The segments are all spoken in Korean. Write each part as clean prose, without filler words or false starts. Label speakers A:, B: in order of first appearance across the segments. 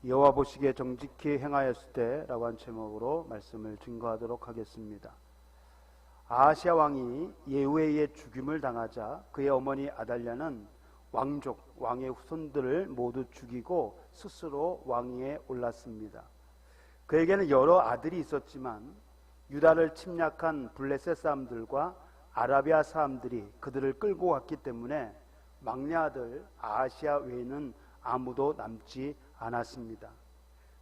A: 여호와 보시기에 정직히 행하였을 때라고 한 제목으로 말씀을 증거하도록 하겠습니다. 아하시아 왕이 예후에 의해 죽임을 당하자 그의 어머니 아달랴는 왕의 후손들을 모두 죽이고 스스로 왕위에 올랐습니다. 그에게는 여러 아들이 있었지만 유다를 침략한 블레셋 사람들과 아라비아 사람들이 그들을 끌고 왔기 때문에 막내 아들 아하시아 외에는 아무도 남지 않았습니다.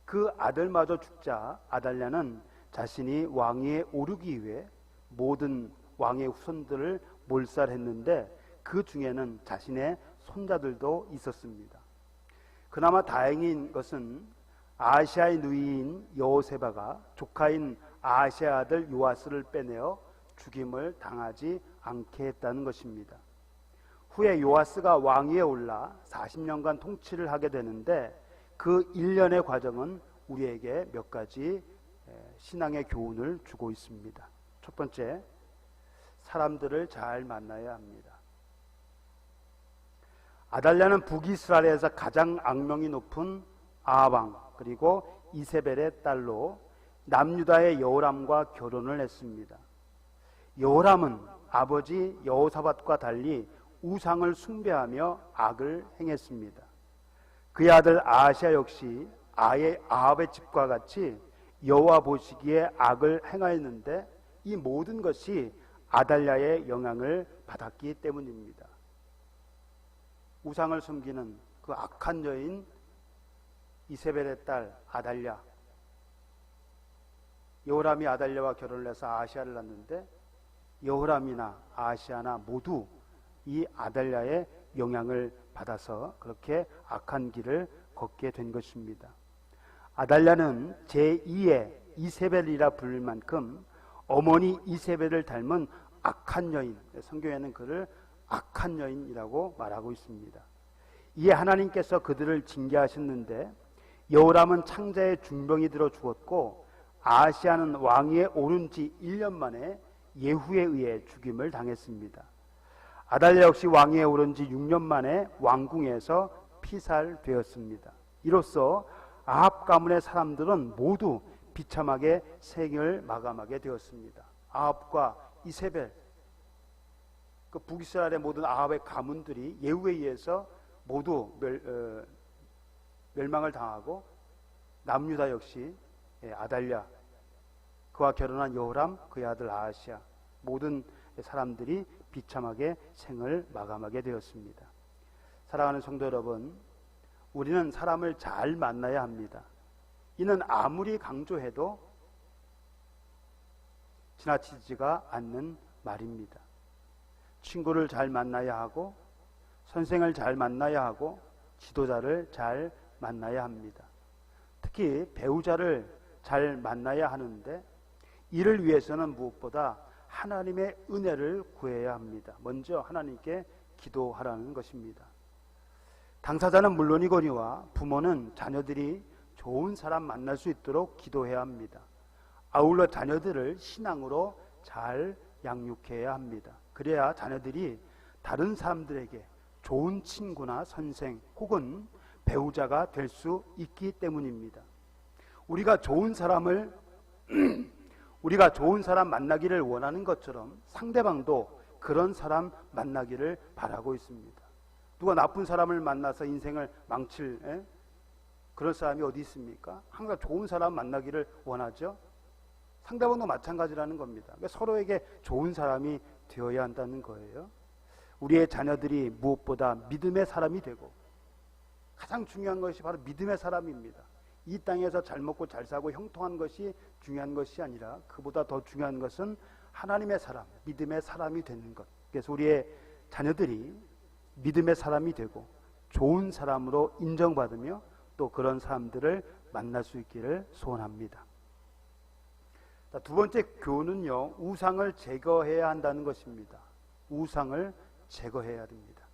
A: 그 아들마저 죽자 아달랴는 자신이 왕위에 오르기 위해 모든 왕의 후손들을 몰살했는데 그 중에는 자신의 손자들도 있었습니다. 그나마 다행인 것은 아하시아의 누이인 여호세바가 조카인 아하시아의 아들 요아스를 빼내어 죽임을 당하지 않게 했다는 것입니다. 후에 요아스가 왕위에 올라 40년간 통치를 하게 되는데 그 1년의 과정은 우리에게 몇 가지 신앙의 교훈을 주고 있습니다. 첫 번째, 사람들을 잘 만나야 합니다. 아달랴는 북이스라엘에서 가장 악명이 높은 아합 그리고 이세벨의 딸로 남유다의 여호람과 결혼을 했습니다. 여호람은 아버지 여호사밧과 달리 우상을 숭배하며 악을 행했습니다. 그의 아들 아하시아 역시 아합의 집과 같이 여호와 보시기에 악을 행하였는데 이 모든 것이 아달랴의 영향을 받았기 때문입니다. 우상을 섬기는 그 악한 여인 이세벨의 딸 아달랴, 여호람이 아달랴와 결혼을 해서 아하시아를 낳는데 여호람이나 아하시아나 모두 이 아달랴의 영향을 받아서 그렇게 악한 길을 걷게 된 것입니다. 아달랴는 제2의 이세벨이라 부를 만큼 어머니 이세벨을 닮은 악한 여인, 성경에는 그를 악한 여인이라고 말하고 있습니다. 이에 하나님께서 그들을 징계하셨는데 여호람은 창자의 중병이 들어 죽었고 아하시아는 왕위에 오른 지 1년 만에 예후에 의해 죽임을 당했습니다. 아달랴 역시 왕위에 오른 지 6년 만에 왕궁에서 피살되었습니다. 이로써 아합 가문의 사람들은 모두 비참하게 생을 마감하게 되었습니다. 아합과 이세벨, 그 북이스라엘의 모든 아합의 가문들이 예후에 의해서 모두 멸망을 당하고 남유다 역시 아달랴, 그와 결혼한 여호람, 그의 아들 아하시아, 모든 사람들이 비참하게 생을 마감하게 되었습니다. 사랑하는 성도 여러분, 우리는 사람을 잘 만나야 합니다. 이는 아무리 강조해도 지나치지가 않는 말입니다. 친구를 잘 만나야 하고 선생을 잘 만나야 하고 지도자를 잘 만나야 합니다. 특히 배우자를 잘 만나야 하는데 이를 위해서는 무엇보다 하나님의 은혜를 구해야 합니다. 먼저 하나님께 기도하라는 것입니다. 당사자는 물론이거니와 부모는 자녀들이 좋은 사람 만날 수 있도록 기도해야 합니다. 아울러 자녀들을 신앙으로 잘 양육해야 합니다. 그래야 자녀들이 다른 사람들에게 좋은 친구나 선생 혹은 배우자가 될 수 있기 때문입니다. 우리가 좋은 사람 만나기를 원하는 것처럼 상대방도 그런 사람 만나기를 바라고 있습니다. 누가 나쁜 사람을 만나서 인생을 망칠 그런 사람이 어디 있습니까? 항상 좋은 사람 만나기를 원하죠. 상대방도 마찬가지라는 겁니다. 그러니까 서로에게 좋은 사람이 되어야 한다는 거예요. 우리의 자녀들이 무엇보다 믿음의 사람이 되고 가장 중요한 것이 바로 믿음의 사람입니다. 이 땅에서 잘 먹고 잘 사고 형통한 것이 중요한 것이 아니라 그보다 더 중요한 것은 하나님의 사람, 믿음의 사람이 되는 것. 그래서 우리의 자녀들이 믿음의 사람이 되고 좋은 사람으로 인정받으며 또 그런 사람들을 만날 수 있기를 소원합니다. 두 번째 교훈은요, 우상을 제거해야 한다는 것입니다. 우상을 제거해야 됩니다.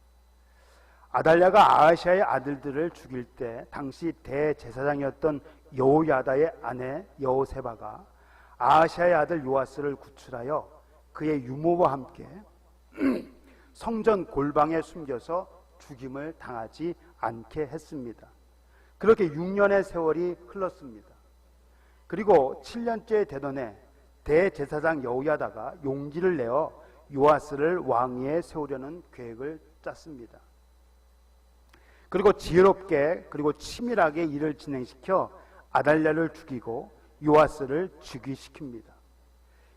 A: 아달랴가 아하시아의 아들들을 죽일 때 당시 대제사장이었던 여호야다의 아내 여호세바가 아하시아의 아들 요아스를 구출하여 그의 유모와 함께 성전 골방에 숨겨서 죽임을 당하지 않게 했습니다. 그렇게 6년의 세월이 흘렀습니다. 그리고 7년째 되던 해 대제사장 여호야다가 용기를 내어 요아스를 왕위에 세우려는 계획을 짰습니다. 그리고 지혜롭게 그리고 치밀하게 일을 진행시켜 아달랴를 죽이고 요아스를 즉위시킵니다.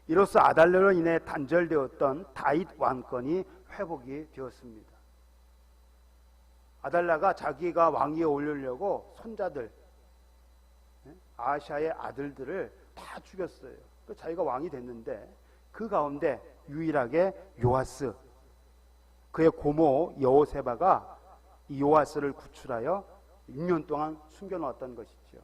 A: 이로써 아달랴로 인해 단절되었던 다윗 왕권이 회복이 되었습니다. 아달랴가 자기가 왕위에 올리려고 손자들, 아하시아의 아들들을 다 죽였어요. 자기가 왕이 됐는데 그 가운데 유일하게 요아스, 그의 고모 여호세바가 이 요아스를 구출하여 6년 동안 숨겨놓았던 것이죠.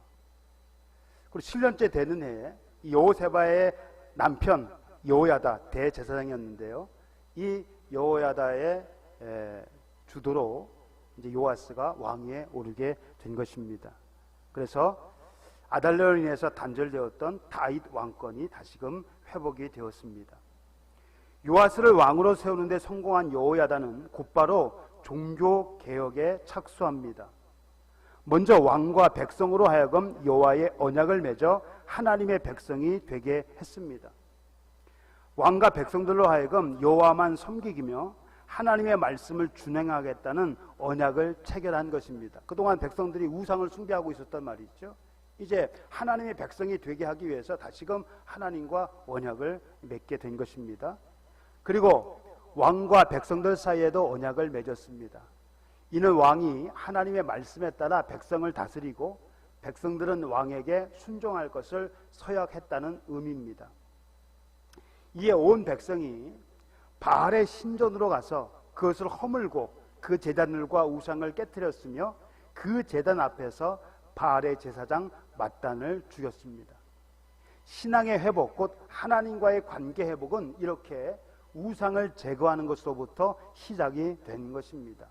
A: 그리고 7년째 되는 해에 이 여호세바의 남편 여호야다 대제사장이었는데요. 이 여호야다의 주도로 이제 요아스가 왕위에 오르게 된 것입니다. 그래서 아달랴로 인해서 단절되었던 다윗 왕권이 다시금 회복이 되었습니다. 요아스를 왕으로 세우는데 성공한 여호야다는 곧바로 종교 개혁에 착수합니다. 먼저 왕과 백성으로 하여금 여호와의 언약을 맺어 하나님의 백성이 되게 했습니다. 왕과 백성들로 하여금 여호와만 섬기며 하나님의 말씀을 준행하겠다는 언약을 체결한 것입니다. 그동안 백성들이 우상을 숭배하고 있었단 말이죠. 이제 하나님의 백성이 되게 하기 위해서 다시금 하나님과 언약을 맺게 된 것입니다. 그리고 왕과 백성들 사이에도 언약을 맺었습니다. 이는 왕이 하나님의 말씀에 따라 백성을 다스리고 백성들은 왕에게 순종할 것을 서약했다는 의미입니다. 이에 온 백성이 바알의 신전으로 가서 그것을 허물고 그 제단들과 우상을 깨뜨렸으며 그 제단 앞에서 바알의 제사장 맏단을 죽였습니다. 신앙의 회복, 곧 하나님과의 관계 회복은 이렇게 우상을 제거하는 것으로부터 시작이 된 것입니다.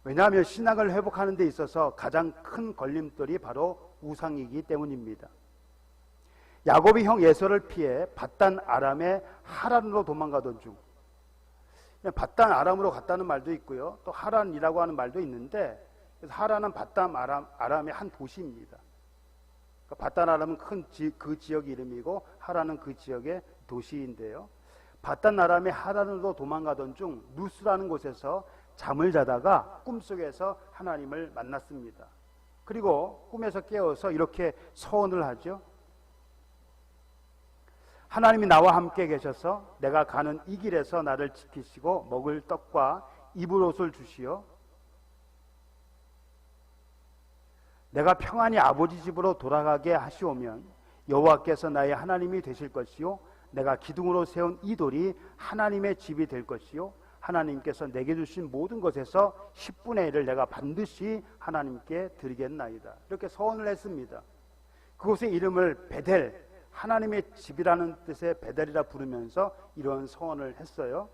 A: 왜냐하면 신앙을 회복하는 데 있어서 가장 큰 걸림돌이 바로 우상이기 때문입니다. 야곱이 형 에서를 피해 밧단 아람의 하란으로 도망가던 중, 밧단 아람으로 갔다는 말도 있고요, 또 하란이라고 하는 말도 있는데, 그래서 하란은 밧단 아람의 한 도시입니다. 그러니까 밧단 아람은 그 지역 이름이고 하란은 그 지역의 도시인데요. 밧단 아람의 하란으로 도망가던 중 루스라는 곳에서 잠을 자다가 꿈속에서 하나님을 만났습니다. 그리고 꿈에서 깨어서 이렇게 서원을 하죠. 하나님이 나와 함께 계셔서 내가 가는 이 길에서 나를 지키시고 먹을 떡과 입을 옷을 주시어 내가 평안히 아버지 집으로 돌아가게 하시오면 여호와께서 나의 하나님이 되실 것이요 내가 기둥으로 세운 이 돌이 하나님의 집이 될 것이요 하나님께서 내게 주신 모든 것에서 10분의 1을 내가 반드시 하나님께 드리겠나이다. 이렇게 서원을 했습니다. 그곳의 이름을 베델, 하나님의 집이라는 뜻의 베델이라 부르면서 이런 서원을 했어요.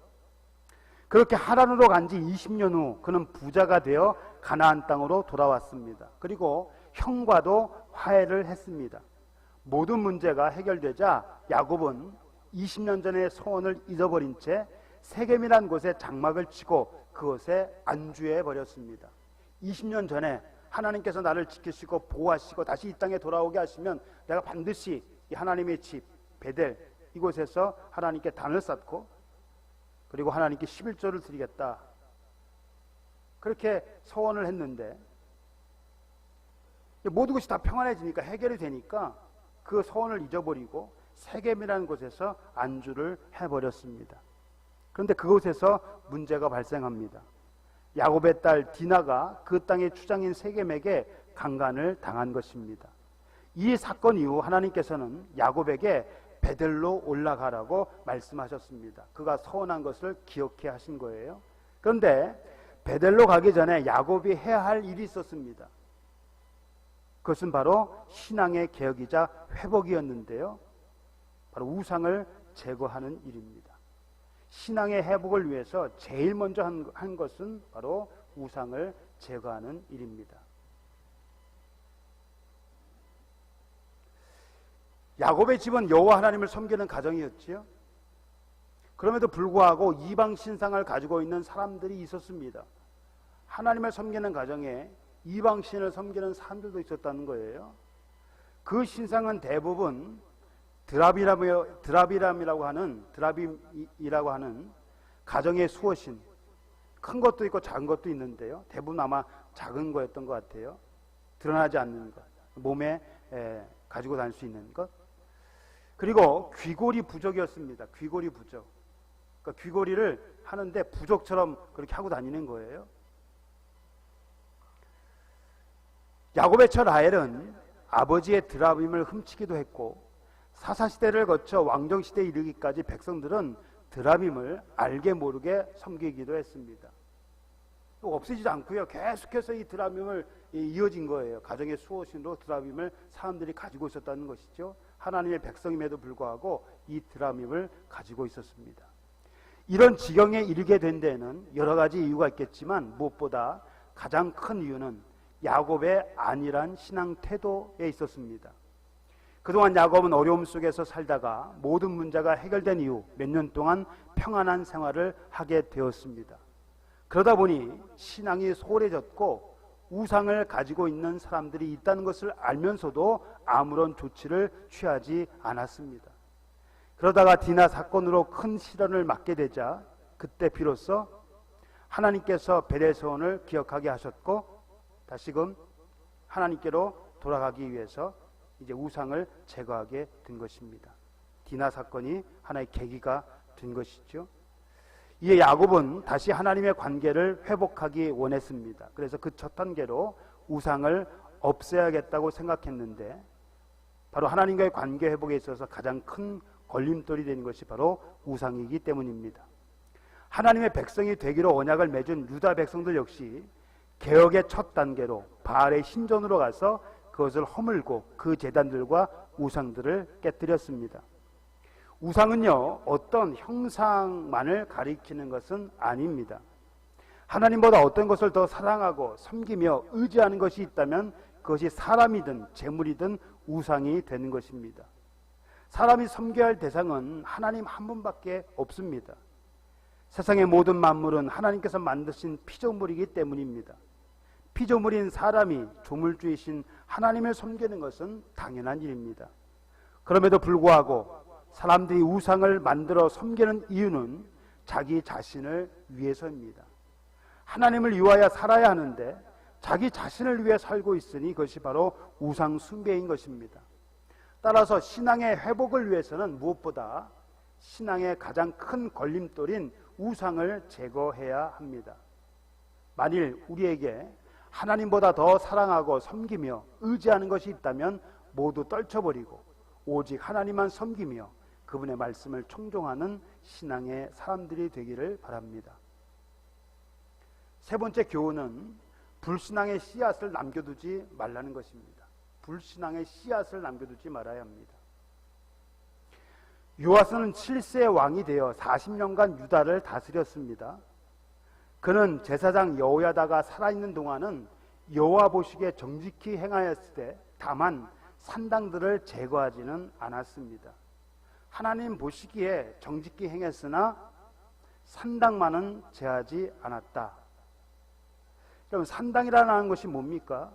A: 그렇게 하란으로 간 지 20년 후 그는 부자가 되어 가나안 땅으로 돌아왔습니다. 그리고 형과도 화해를 했습니다. 모든 문제가 해결되자 야곱은 20년 전의 서원을 잊어버린 채 세겜이라는 곳에 장막을 치고 그것에 안주해 버렸습니다. 20년 전에 하나님께서 나를 지키시고 보호하시고 다시 이 땅에 돌아오게 하시면 내가 반드시 이 하나님의 집 베델 이곳에서 하나님께 단을 쌓고 그리고 하나님께 11조를 드리겠다. 그렇게 서원을 했는데 모든 것이 다 평안해지니까 해결이 되니까 그 서원을 잊어버리고 세겜이라는 곳에서 안주를 해버렸습니다. 그런데 그곳에서 문제가 발생합니다. 야곱의 딸 디나가 그 땅의 추장인 세겜에게 강간을 당한 것입니다. 이 사건 이후 하나님께서는 야곱에게 베델로 올라가라고 말씀하셨습니다. 그가 서원한 것을 기억해 하신 거예요. 그런데 베델로 가기 전에 야곱이 해야 할 일이 있었습니다. 그것은 바로 신앙의 개혁이자 회복이었는데요. 바로 우상을 제거하는 일입니다. 신앙의 회복을 위해서 제일 먼저 한 것은 바로 우상을 제거하는 일입니다. 야곱의 집은 여호와 하나님을 섬기는 가정이었지요. 그럼에도 불구하고 이방 신상을 가지고 있는 사람들이 있었습니다. 하나님을 섬기는 가정에 이방 신을 섬기는 사람들도 있었다는 거예요. 그 신상은 대부분 드라비람이라고 하는 가정의 수호신, 큰 것도 있고 작은 것도 있는데요. 대부분 아마 작은 거였던 것 같아요. 드러나지 않는 것, 몸에 가지고 다닐 수 있는 것. 그리고 귀고리 부족이었습니다. 귀고리 부족. 그러니까 귀고리를 하는데 부족처럼 그렇게 하고 다니는 거예요. 야곱의 처 라헬은 아버지의 드라빔을 훔치기도 했고, 사사시대를 거쳐 왕정시대에 이르기까지 백성들은 드라빔을 알게 모르게 섬기기도 했습니다. 없어지지 않고요. 계속해서 이 드라빔을 이어진 거예요. 가정의 수호신으로 드라빔을 사람들이 가지고 있었다는 것이죠. 하나님의 백성임에도 불구하고 이 드라빔을 가지고 있었습니다. 이런 지경에 이르게 된 데에는 여러 가지 이유가 있겠지만 무엇보다 가장 큰 이유는 야곱의 안일한 신앙 태도에 있었습니다. 그동안 야곱은 어려움 속에서 살다가 모든 문제가 해결된 이후 몇 년 동안 평안한 생활을 하게 되었습니다. 그러다 보니 신앙이 소홀해졌고 우상을 가지고 있는 사람들이 있다는 것을 알면서도 아무런 조치를 취하지 않았습니다. 그러다가 디나 사건으로 큰 시련을 맞게 되자 그때 비로소 하나님께서 벨의 소원을 기억하게 하셨고 다시금 하나님께로 돌아가기 위해서 이제 우상을 제거하게 된 것입니다. 디나 사건이 하나의 계기가 된 것이죠. 이에 야곱은 다시 하나님의 관계를 회복하기 원했습니다. 그래서 그 첫 단계로 우상을 없애야겠다고 생각했는데 바로 하나님과의 관계 회복에 있어서 가장 큰 걸림돌이 되는 것이 바로 우상이기 때문입니다. 하나님의 백성이 되기로 언약을 맺은 유다 백성들 역시 개혁의 첫 단계로 바알의 신전으로 가서 그것을 허물고 그 제단들과 우상들을 깨뜨렸습니다. 우상은요, 어떤 형상만을 가리키는 것은 아닙니다. 하나님보다 어떤 것을 더 사랑하고 섬기며 의지하는 것이 있다면 그것이 사람이든 재물이든 우상이 되는 것입니다. 사람이 섬겨야 할 대상은 하나님 한 분밖에 없습니다. 세상의 모든 만물은 하나님께서 만드신 피조물이기 때문입니다. 피조물인 사람이 조물주이신 하나님을 섬기는 것은 당연한 일입니다. 그럼에도 불구하고 사람들이 우상을 만들어 섬기는 이유는 자기 자신을 위해서입니다. 하나님을 위하여 살아야 하는데 자기 자신을 위해 살고 있으니 그것이 바로 우상 숭배인 것입니다. 따라서 신앙의 회복을 위해서는 무엇보다 신앙의 가장 큰 걸림돌인 우상을 제거해야 합니다. 만일 우리에게 하나님보다 더 사랑하고 섬기며 의지하는 것이 있다면 모두 떨쳐버리고 오직 하나님만 섬기며 그분의 말씀을 청종하는 신앙의 사람들이 되기를 바랍니다. 세 번째 교훈은 불신앙의 씨앗을 남겨두지 말라는 것입니다. 불신앙의 씨앗을 남겨두지 말아야 합니다. 요아스는 7세의 왕이 되어 40년간 유다를 다스렸습니다. 그는 제사장 여호야다가 살아있는 동안은 여호와 보시기에 정직히 행하였을 때 다만 산당들을 제거하지는 않았습니다. 하나님 보시기에 정직히 행했으나 산당만은 제하지 않았다. 그럼 산당이라는 것이 뭡니까?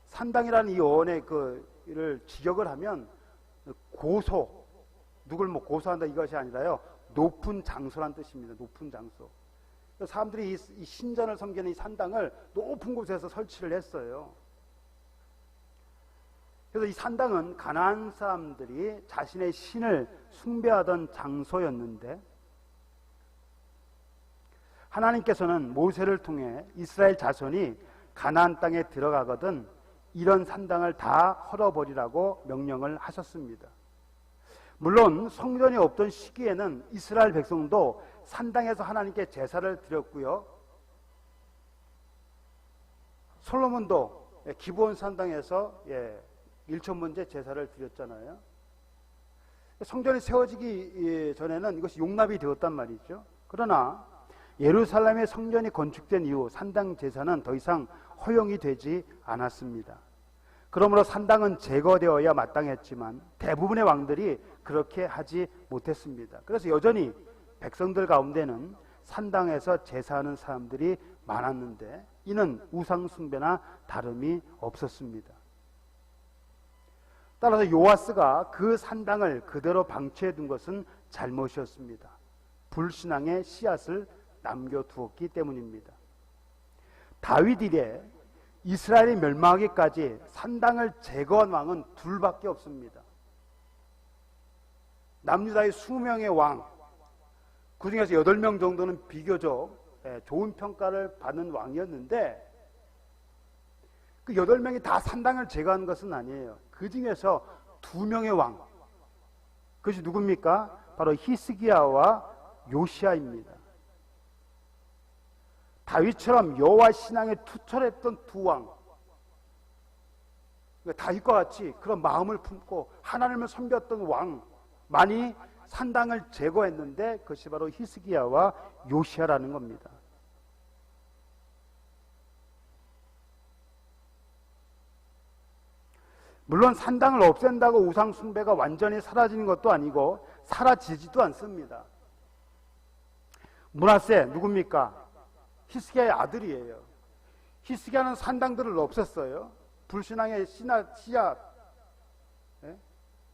A: 산당이라는 이 어원의 그를 직역을 하면 고소, 누굴 고소한다 이것이 아니라요, 높은 장소란 뜻입니다. 높은 장소. 사람들이 이 신전을 섬기는 이 산당을 높은 곳에서 설치를 했어요. 그래서 이 산당은 가나안 사람들이 자신의 신을 숭배하던 장소였는데 하나님께서는 모세를 통해 이스라엘 자손이 가나안 땅에 들어가거든 이런 산당을 다 헐어버리라고 명령을 하셨습니다. 물론 성전이 없던 시기에는 이스라엘 백성도 산당에서 하나님께 제사를 드렸고요. 솔로몬도 기브온 산당에서 1천번째 제사를 드렸잖아요. 성전이 세워지기 전에는 이것이 용납이 되었단 말이죠. 그러나 예루살렘의 성전이 건축된 이후 산당 제사는 더 이상 허용이 되지 않았습니다. 그러므로 산당은 제거되어야 마땅했지만 대부분의 왕들이 그렇게 하지 못했습니다. 그래서 여전히 백성들 가운데는 산당에서 제사하는 사람들이 많았는데 이는 우상 숭배나 다름이 없었습니다. 따라서 요아스가 그 산당을 그대로 방치해 둔 것은 잘못이었습니다. 불신앙의 씨앗을 남겨두었기 때문입니다. 다윗 이래 이스라엘이 멸망하기까지 산당을 제거한 왕은 둘밖에 없습니다. 남유다의 20명의 왕, 그 중에서 8명 정도는 비교적 좋은 평가를 받는 왕이었는데 그 8명이 다 산당을 제거한 것은 아니에요. 그 중에서 2명의 왕, 그것이 누굽니까? 바로 히스기야와 요시야입니다. 다윗처럼 여호와 신앙에 투철했던 두 왕, 다윗과 같이 그런 마음을 품고 하나님을 섬겼던 왕만이 산당을 제거했는데 그것이 바로 히스기야와 요시야라는 겁니다. 물론 산당을 없앤다고 우상 숭배가 완전히 사라지는 것도 아니고 사라지지도 않습니다. 므낫세 누굽니까? 히스기야의 아들이에요. 히스기야는 산당들을 없앴어요. 불신앙의 씨앗,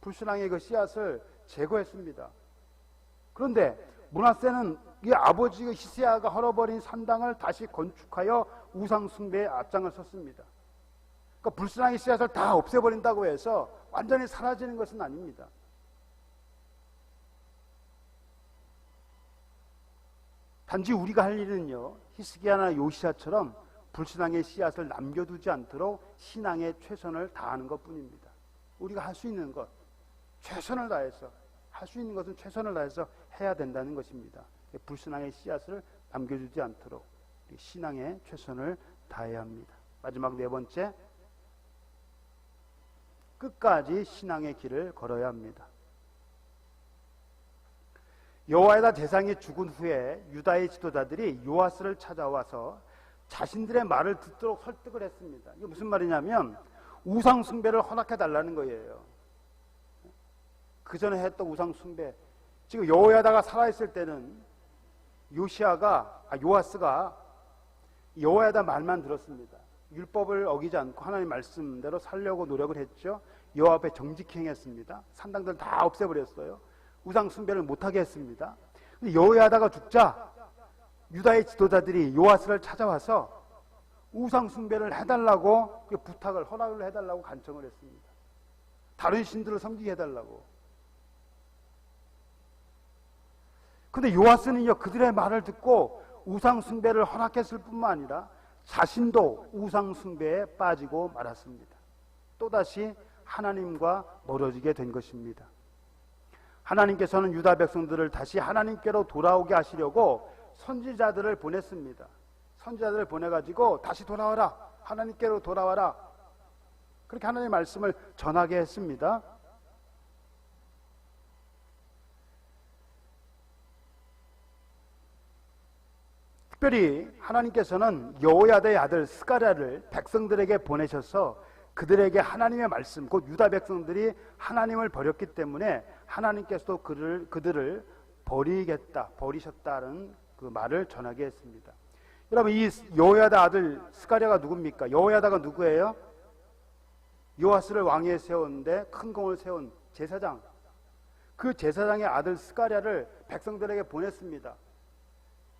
A: 불신앙의 그 씨앗을 제거했습니다. 그런데 므낫세는 이 아버지 히스기야가 헐어버린 산당을 다시 건축하여 우상 숭배에 앞장을 섰습니다. 그러니까 불신앙의 씨앗을 다 없애버린다고 해서 완전히 사라지는 것은 아닙니다. 단지 우리가 할 일은요, 히스기야나 요시야처럼 불신앙의 씨앗을 남겨두지 않도록 신앙에 최선을 다하는 것뿐입니다. 우리가 할 수 있는 것, 최선을 다해서 할 수 있는 것은 최선을 다해서 해야 된다는 것입니다. 불신앙의 씨앗을 남겨두지 않도록 신앙에 최선을 다해야 합니다. 마지막 4번째, 끝까지 신앙의 길을 걸어야 합니다. 여호야다 제사장이 죽은 후에 유다의 지도자들이 요아스를 찾아와서 자신들의 말을 듣도록 설득을 했습니다. 이게 무슨 말이냐면 우상 숭배를 허락해 달라는 거예요. 그 전에 했던 우상 숭배, 지금 여호야다가 살아있을 때는 요아스가 여호야다 말만 들었습니다. 율법을 어기지 않고 하나님 말씀대로 살려고 노력을 했죠. 여호와 앞에 정직히 행했습니다. 산당들 다 없애버렸어요. 우상 숭배를 못하게 했습니다. 근데 여호야다가 죽자 유다의 지도자들이 요아스를 찾아와서 우상 숭배를 해달라고 허락을 해달라고 간청을 했습니다. 다른 신들을 섬기게 해달라고. 근데 요아스는요, 그들의 말을 듣고 우상 숭배를 허락했을 뿐만 아니라 자신도 우상 숭배에 빠지고 말았습니다. 또다시 하나님과 멀어지게 된 것입니다. 하나님께서는 유다 백성들을 다시 하나님께로 돌아오게 하시려고 선지자들을 보냈습니다. 선지자들을 보내가지고 다시 돌아와라, 하나님께로 돌아와라, 그렇게 하나님의 말씀을 전하게 했습니다. 특별히 하나님께서는 여호야다의 아들 스가랴를 백성들에게 보내셔서 그들에게 하나님의 말씀, 곧 유다 백성들이 하나님을 버렸기 때문에 하나님께서도 그들을 버리셨다는 그 말을 전하게 했습니다. 여러분, 이 여호야다 아들 스가랴가 누굽니까? 여호야다가 누구예요? 요아스를 왕위에 세웠는데 큰 공을 세운 제사장, 그 제사장의 아들 스가랴를 백성들에게 보냈습니다.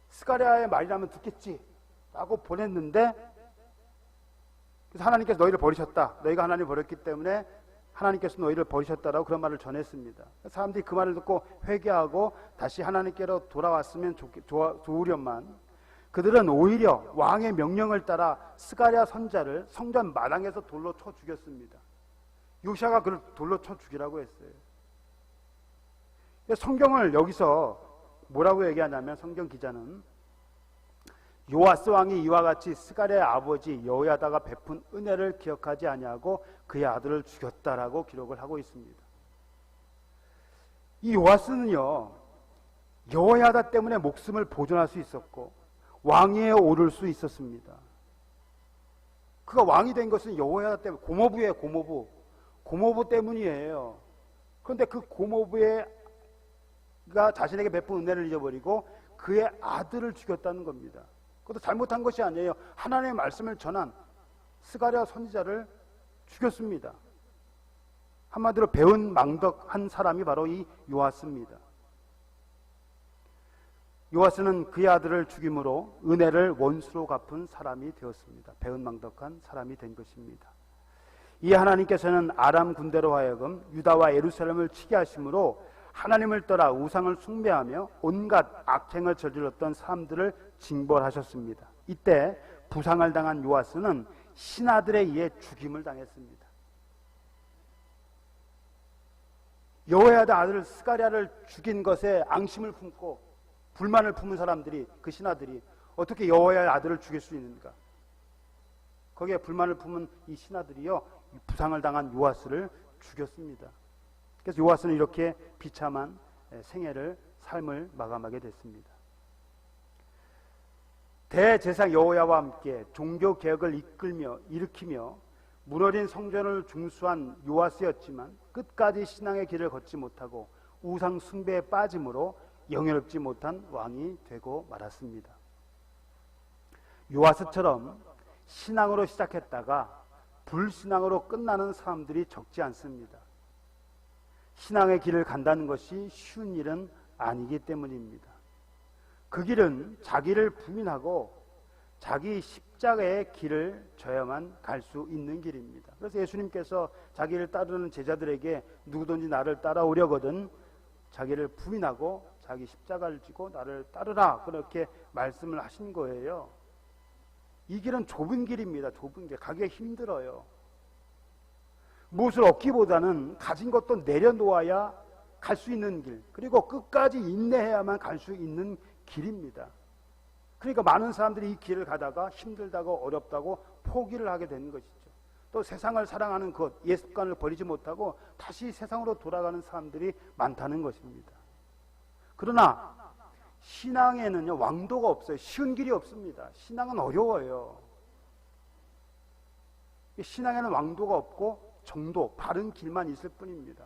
A: 스가랴의 말이라면 듣겠지 라고 보냈는데, 그래서 하나님께서 너희를 버리셨다, 너희가 하나님을 버렸기 때문에 하나님께서 너희를 버리셨다라고 그런 말을 전했습니다. 사람들이 그 말을 듣고 회개하고 다시 하나님께로 돌아왔으면 좋으련만 그들은 오히려 왕의 명령을 따라 스가랴 선자를 성전 마당에서 돌로 쳐 죽였습니다. 요시야가 그를 돌로 쳐 죽이라고 했어요. 성경을 여기서 뭐라고 얘기하냐면, 성경 기자는 요아스 왕이 이와 같이 스가랴의 아버지 여호야다가 베푼 은혜를 기억하지 아니하고 그의 아들을 죽였다라고 기록을 하고 있습니다. 이 요아스는요, 여호야다 때문에 목숨을 보존할 수 있었고 왕위에 오를 수 있었습니다. 그가 왕이 된 것은 여호야다 때문에, 고모부예요. 고모부 때문이에요. 그런데 그 고모부의 자신에게 베푼 은혜를 잊어버리고 그의 아들을 죽였다는 겁니다. 그것도 잘못한 것이 아니에요. 하나님의 말씀을 전한 스가랴 선지자를 죽였습니다. 한마디로 배은 망덕한 사람이 바로 이 요아스입니다. 요아스는 그의 아들을 죽임으로 은혜를 원수로 갚은 사람이 되었습니다. 배은 망덕한 사람이 된 것입니다. 이 하나님께서는 아람 군대로 하여금 유다와 예루살렘을 치게 하심으로 하나님을 떠나 우상을 숭배하며 온갖 악행을 저질렀던 사람들을 징벌하셨습니다. 이때 부상을 당한 요아스는 신하들에 의해 죽임을 당했습니다. 여호야다 아들 스가랴를 죽인 것에 앙심을 품고 불만을 품은 사람들이, 그 신하들이 어떻게 여호야의 아들을 죽일 수 있는가? 거기에 불만을 품은 이 신하들이요, 부상을 당한 요아스를 죽였습니다. 그래서 요아스는 이렇게 비참한 삶을 마감하게 됐습니다. 대제사장 여호야와 함께 종교 개혁을 일으키며 무너진 성전을 중수한 요아스였지만 끝까지 신앙의 길을 걷지 못하고 우상 숭배에 빠짐으로 영예롭지 못한 왕이 되고 말았습니다. 요아스처럼 신앙으로 시작했다가 불신앙으로 끝나는 사람들이 적지 않습니다. 신앙의 길을 간다는 것이 쉬운 일은 아니기 때문입니다. 그 길은 자기를 부인하고 자기 십자가의 길을 져야만 갈 수 있는 길입니다. 그래서 예수님께서 자기를 따르는 제자들에게 누구든지 나를 따라오려거든 자기를 부인하고 자기 십자가를 지고 나를 따르라, 그렇게 말씀을 하신 거예요. 이 길은 좁은 길입니다. 좁은 길. 가기가 힘들어요. 무엇을 얻기보다는 가진 것도 내려놓아야 갈 수 있는 길, 그리고 끝까지 인내해야만 갈 수 있는 길입니다. 그러니까 많은 사람들이 이 길을 가다가 힘들다고 어렵다고 포기를 하게 되는 것이죠. 또 세상을 사랑하는 것, 옛 습관을 버리지 못하고 다시 세상으로 돌아가는 사람들이 많다는 것입니다. 그러나 신앙에는요, 왕도가 없어요. 쉬운 길이 없습니다. 신앙은 어려워요. 신앙에는 왕도가 없고 정도, 바른 길만 있을 뿐입니다.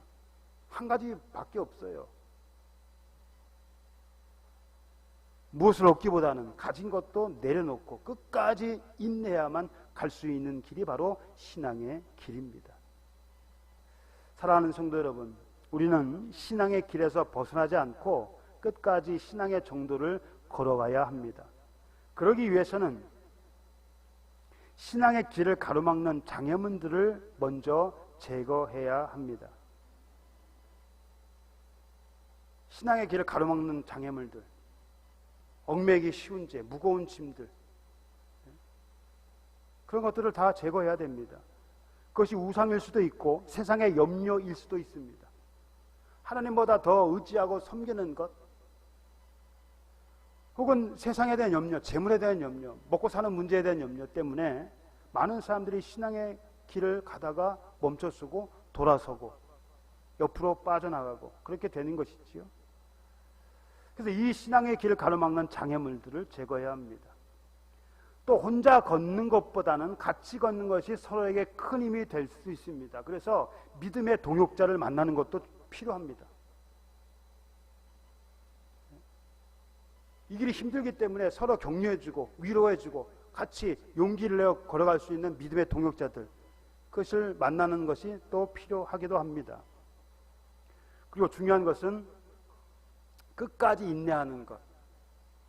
A: 한 가지밖에 없어요. 무엇을 얻기보다는 가진 것도 내려놓고 끝까지 인내해야만 갈 수 있는 길이 바로 신앙의 길입니다. 사랑하는 성도 여러분, 우리는 신앙의 길에서 벗어나지 않고 끝까지 신앙의 정도를 걸어가야 합니다. 그러기 위해서는 신앙의 길을 가로막는 장애물들을 먼저 제거해야 합니다. 신앙의 길을 가로막는 장애물들, 얽매기 쉬운 죄, 무거운 짐들, 그런 것들을 다 제거해야 됩니다. 그것이 우상일 수도 있고 세상의 염려일 수도 있습니다. 하나님보다 더 의지하고 섬기는 것, 혹은 세상에 대한 염려, 재물에 대한 염려, 먹고 사는 문제에 대한 염려 때문에 많은 사람들이 신앙의 길을 가다가 멈춰서고 돌아서고 옆으로 빠져나가고 그렇게 되는 것이지요. 그래서 이 신앙의 길을 가로막는 장애물들을 제거해야 합니다. 또 혼자 걷는 것보다는 같이 걷는 것이 서로에게 큰 힘이 될 수 있습니다. 그래서 믿음의 동역자를 만나는 것도 필요합니다. 이 길이 힘들기 때문에 서로 격려해주고 위로해주고 같이 용기를 내어 걸어갈 수 있는 믿음의 동역자들, 그것을 만나는 것이 또 필요하기도 합니다. 그리고 중요한 것은 끝까지 인내하는 것.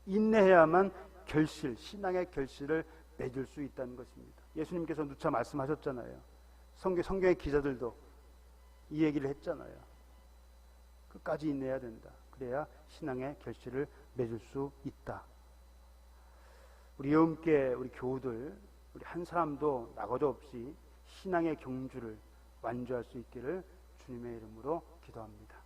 A: 인내해야만 신앙의 결실을 맺을 수 있다는 것입니다. 예수님께서 누차 말씀하셨잖아요. 성경의 기자들도 이 얘기를 했잖아요. 끝까지 인내해야 된다. 그래야 신앙의 결실을 맺을 수 있다. 우리 함께 우리 교우들, 우리 한 사람도 나거저 없이 신앙의 경주를 완주할 수 있기를 주님의 이름으로 기도합니다.